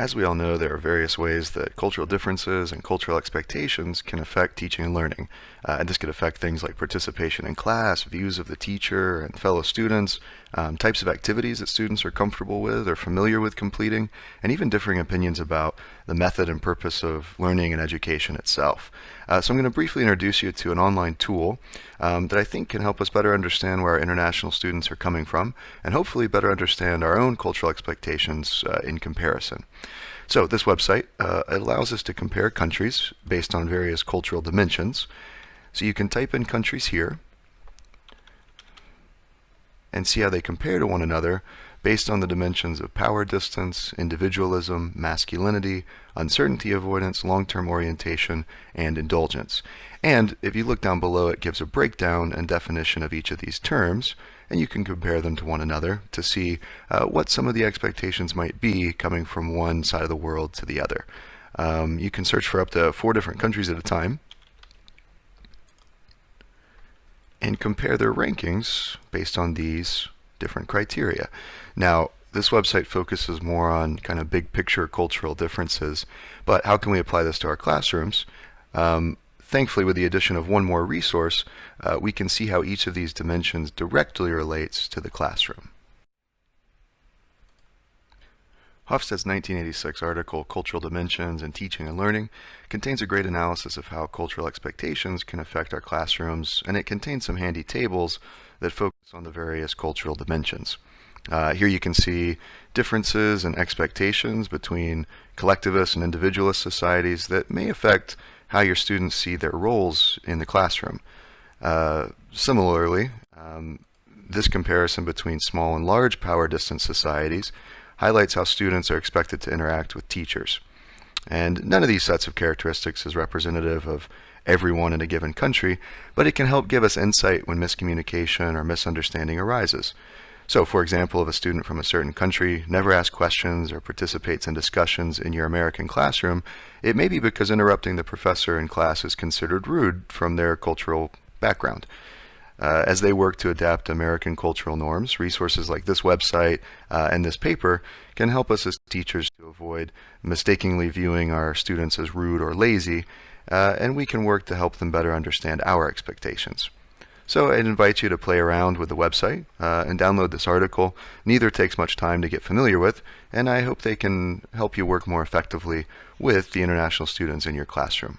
As we all know, there are various ways that cultural differences and cultural expectations can affect teaching and learning. And this could affect things like participation in class, views of the teacher and fellow students, types of activities that students are comfortable with or familiar with completing, and even differing opinions about the method and purpose of learning and education itself. So I'm going to briefly introduce you to an online tool that I think can help us better understand where our international students are coming from and hopefully better understand our own cultural expectations in comparison. So this website allows us to compare countries based on various cultural dimensions. So you can type in countries here and see how they compare to one another based on the dimensions of power distance, individualism, masculinity, uncertainty avoidance, long-term orientation, and indulgence. And if you look down below, it gives a breakdown and definition of each of these terms, and you can compare them to one another to see what some of the expectations might be coming from one side of the world to the other. You can search for up to 4 different countries at a time and compare their rankings based on these different criteria. Now, this website focuses more on kind of big picture cultural differences, but how can we apply this to our classrooms? Thankfully, with the addition of one more resource, we can see how each of these dimensions directly relates to the classroom. Hofstede's 1986 article, Cultural Dimensions in Teaching and Learning, contains a great analysis of how cultural expectations can affect our classrooms, and it contains some handy tables that focus on the various cultural dimensions. Here you can see differences and expectations between collectivist and individualist societies that may affect how your students see their roles in the classroom. Similarly, this comparison between small and large power distance societies highlights how students are expected to interact with teachers. And none of these sets of characteristics is representative of everyone in a given country, but it can help give us insight when miscommunication or misunderstanding arises. So, for example, if a student from a certain country never asks questions or participates in discussions in your American classroom, it may be because interrupting the professor in class is considered rude from their cultural background. As they work to adapt American cultural norms, resources like this website and this paper can help us as teachers to avoid mistakenly viewing our students as rude or lazy, and we can work to help them better understand our expectations. So I'd invite you to play around with the website and download this article. Neither takes much time to get familiar with, and I hope they can help you work more effectively with the international students in your classroom.